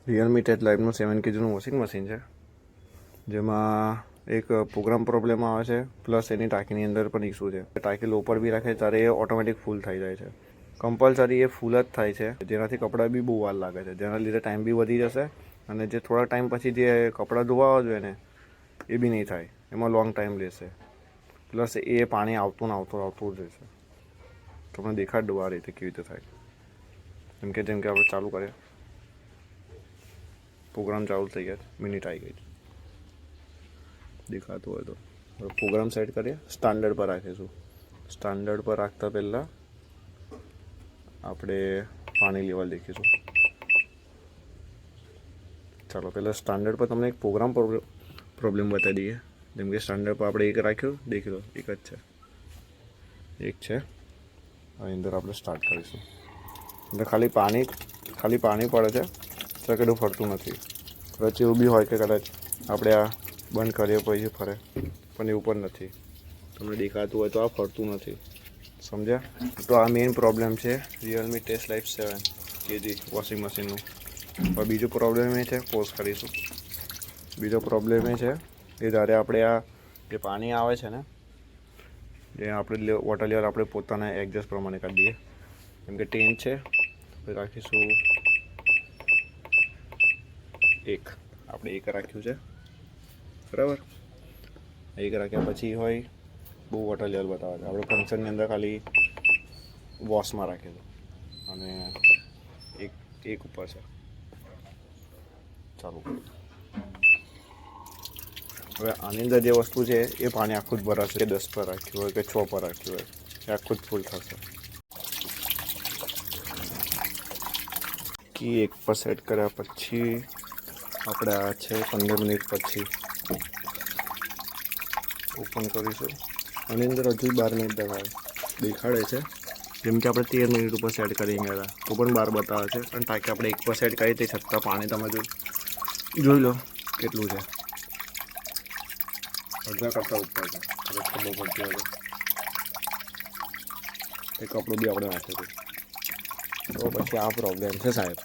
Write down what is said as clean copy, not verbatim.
Realme ટેચ લાઈવનું 7 kgનું washing machine છે, જેમાં એક પ્રોગ્રામ પ્રોબ્લેમ આવે છે, પ્લસ એની ટાંકીની અંદર પણ ઇસ્યુ છે. ટાંકી લો પર બી રાખે ત્યારે એ ઓટોમેટિક ફૂલ થઈ જાય છે. કમ્પલસરી એ ફૂલ જ થાય છે, જેનાથી કપડાં બી બહુ વાર લાગે છે, જેના લીધે ટાઈમ બી વધી જશે અને જે થોડા ટાઈમ પછી જે કપડાં ધોવા જોઈએ ને એ બી નહીં થાય, એમાં લોંગ ટાઈમ લેશે. પ્લસ એ પાણી આવતું જ રહેશે. તમને દેખાડ દઉં આ રીતે કેવી રીતે થાય. જેમ કે આપણે ચાલુ કરીએ, પ્રોગ્રામ ચાલુ થઈ ગયા, મિનિટ આવી ગઈ, દેખાતું હોય તો. હવે પ્રોગ્રામ સેટ કરીએ, સ્ટાન્ડર્ડ પર રાખીશું. સ્ટાન્ડર્ડ પર રાખતા પહેલાં આપણે પાણી લેવલ દેખીશું. ચાલો પહેલાં સ્ટાન્ડર્ડ પર તમને એક પ્રોબ્લેમ બતાવી દઈએ. જેમ કે સ્ટાન્ડર્ડ પર આપણે એક રાખ્યું, દેખી લો એક જ છે, એક છે. આની અંદર આપણે સ્ટાર્ટ કરીશું. એટલે ખાલી પાણી પડે છે, સર્કિટું ફરતું નથી. કદાચ એવું બી હોય કે કદાચ આપણે આ બંધ કરીએ પછી ફરે, પણ એવું પણ નથી. તમને દેખાતું હોય તો આ ફરતું નથી, સમજ્યા? તો આ મેઇન પ્રોબ્લેમ છે રિયલમી ટેચ લાઈવ 7 kg વોશિંગ મશીનનું. હવે બીજો પ્રોબ્લેમ એ છે, પોઝ કરીશું. બીજો પ્રોબ્લેમ એ છે કે જ્યારે આપણે આ જે પાણી આવે છે ને, જે આપણે વોટર લેવલ આપણે પોતાના એડજસ્ટ પ્રમાણે કરી દઈએ. જેમ કે 10 છે, રાખીશું 1. આપણે 1 રાખ્યું છે, બરાબર. 1 રાખ્યા પછી હોય બહુ વોટર લેવલ બતાવે છે. આપણે ફંક્શનની અંદર ખાલી વોશમાં રાખેલું અને એક ઉપર છે. ચાલુ. હવે આની અંદર જે વસ્તુ છે એ પાણી આખું જ ભરાશે. 10 પર રાખ્યું હોય કે 6 પર રાખ્યું હોય, એ આખું જ ફૂલ થશે. કી 1 પર સેટ કર્યા પછી આપણે આ છે 15 મિનિટ પછી ઓપન કરીશું. આની અંદર હજુ 12 મિનિટ દેખાડે છે. જેમ કે આપણે 13 મિનિટ ઉપર સેટ કરી ગયા હતા, તો પણ 12 બતાવે છે. અને ટાંકી આપણે 1 પર સેટ કરી તે છતાં પાણી તમે જોઈ લો કેટલું છે, અડધા કરતાં ઉપર છે. ખબર પડતી હોય એ કપડું બી આપણે નાખ્યું હતું. તો પછી આ પ્રોબ્લેમ છે સાહેબ.